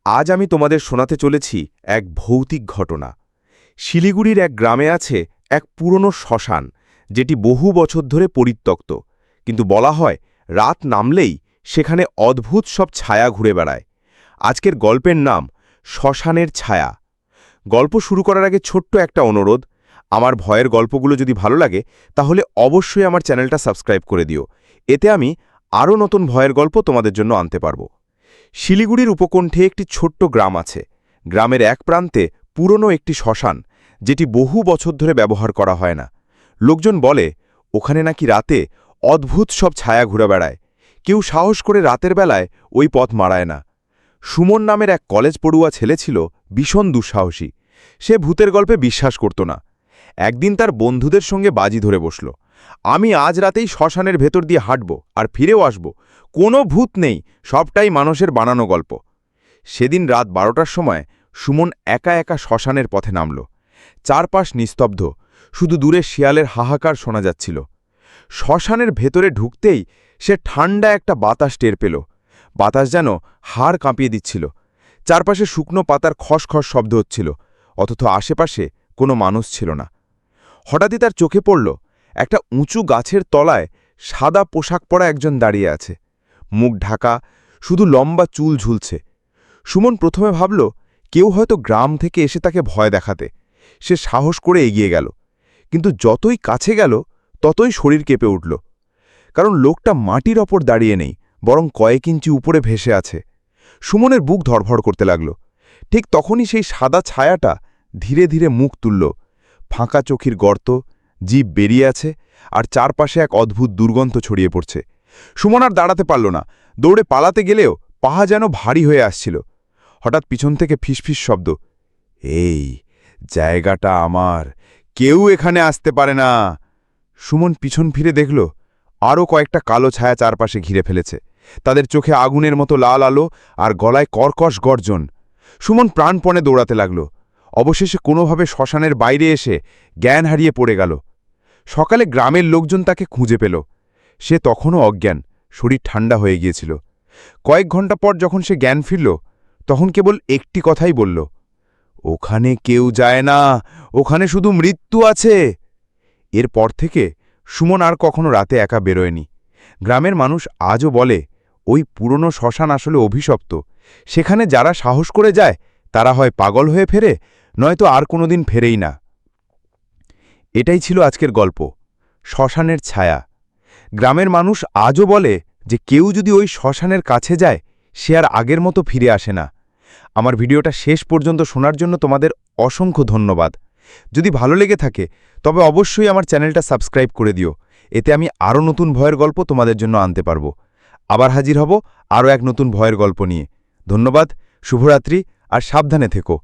আজ আমি তোমাদের শোনাতে চলেছি এক ভৌতিক ঘটনা। শিলিগুড়ির এক গ্রামে আছে এক পুরনো শ্মশান, যেটি বহু বছর ধরে পরিত্যক্ত, কিন্তু বলা হয় রাত নামলেই সেখানে অদ্ভুত সব ছায়া ঘুরে বেড়ায়। আজকের গল্পের নাম শ্মশানের ছায়া। গল্প শুরু করার আগে ছোট্ট একটা অনুরোধ, আমার ভয়ের গল্পগুলো যদি ভালো লাগে তাহলে অবশ্যই আমার চ্যানেলটা সাবস্ক্রাইব করে দিও। এতে আমি আরও নতুন ভয়ের গল্প তোমাদের জন্য আনতে পারবো। শিলিগুড়ির উপকণ্ঠে একটি ছোট্ট গ্রাম আছে। গ্রামের এক প্রান্তে পুরনো একটি শ্মশান, যেটি বহু বছর ধরে ব্যবহার করা হয় না। লোকজন বলে ওখানে নাকি রাতে অদ্ভুত সব ছায়া ঘুরে বেড়ায়। কেউ সাহস করে রাতের বেলায় ওই পথ মারায় না। সুমন নামের এক কলেজ পড়ুয়া ছেলে ছিল ভীষণ দুঃসাহসী। সে ভূতের গল্পে বিশ্বাস করত না। একদিন তার বন্ধুদের সঙ্গে বাজি ধরে বসল, আমি আজ রাতেই শ্মশানের ভেতর দিয়ে হাঁটব আর ফিরেও আসব। কোনো ভূত নেই, সবটাই মানুষের বানানো গল্প। সেদিন রাত 12টার সময় সুমন একা একা শ্মশানের পথে নামল। চারপাশ নিস্তব্ধ, শুধু দূরে শিয়ালের হাহাকার শোনা যাচ্ছিল। শ্মশানের ভেতরে ঢুকতেই সে ঠান্ডা একটা বাতাস টের পেল। বাতাস যেন হাড় কাঁপিয়ে দিচ্ছিল। চারপাশে শুকনো পাতার খসখস শব্দ হচ্ছিল, অথচ আশেপাশে কোনো মানুষ ছিল না। হঠাৎই তার চোখে পড়ল একটা উঁচু গাছের তলায় সাদা পোশাক পরা একজন দাঁড়িয়ে আছে, মুখ ঢাকা, শুধু লম্বা চুল ঝুলছে। সুমন প্রথমে ভাবল কেউ হয়তো গ্রাম থেকে এসে তাকে ভয় দেখাতে। সে সাহস করে এগিয়ে গেল, কিন্তু যতই কাছে গেল ততই শরীর কেঁপে উঠল। কারণ লোকটা মাটির ওপর দাঁড়িয়ে নেই, বরং কয়েক ইঞ্চি উপরে ভেসে আছে। সুমনের বুক ধড়ফড় করতে লাগল। ঠিক তখনই সেই সাদা ছায়াটা ধীরে ধীরে মুখ তুলল। ফাঁকা চোখের গর্ত, জিভ বেরিয়ে আছে, আর চারপাশে এক অদ্ভুত দুর্গন্ধ ছড়িয়ে পড়ছে। সুমন আর দাঁড়াতে পারল না। দৌড়ে পালাতে গেলেও পা যেন ভারী হয়ে আসছিল। হঠাৎ পিছন থেকে ফিসফিস শব্দ, এই জায়গাটা আমার, কেউ এখানে আসতে পারে না। সুমন পিছন ফিরে দেখল আরও কয়েকটা কালো ছায়া চারপাশে ঘিরে ফেলেছে। তাদের চোখে আগুনের মতো লাল আলো আর গলায় কর্কশ গর্জন। সুমন প্রাণপণে দৌড়াতে লাগল। অবশেষে কোনোভাবে শ্মশানের বাইরে এসে জ্ঞান হারিয়ে পড়ে গেল। সকালে গ্রামের লোকজন তাকে খুঁজে পেল। সে তখনও অজ্ঞান, শরীর ঠান্ডা হয়ে গিয়েছিল। কয়েক ঘন্টা পর যখন সে জ্ঞান ফিরল, তখন কেবল একটি কথাই বলল, ওখানে কেউ যায় না, ওখানে শুধু মৃত্যু আছে। এরপর থেকে সুমন আর কখনো রাতে একা বেরোয়নি। গ্রামের মানুষ আজও বলে ওই পুরনো শ্মশান আসলে অভিশপ্ত। সেখানে যারা সাহস করে যায় তারা হয় পাগল হয়ে ফেরে, নয়তো আর কোনোদিন ফেরেই না। এটাই ছিল আজকের গল্প, শ্মশানের ছায়া। গ্রামের মানুষ আজও বলে যে কেউ যদি ওই শ্মশানের কাছে যায় সে আর আগের মতো ফিরে আসে না। আমার ভিডিওটা শেষ পর্যন্ত শোনার জন্য তোমাদের অসংখ্য ধন্যবাদ। যদি ভালো লেগে থাকে তবে অবশ্যই আমার চ্যানেলটা সাবস্ক্রাইব করে দিও। এতে আমি আরও নতুন ভয়ের গল্প তোমাদের জন্য আনতে পারবো। আবার হাজির হব আরও এক নতুন ভয়ের গল্প নিয়ে। ধন্যবাদ, শুভরাত্রি, আর সাবধানে থেকো।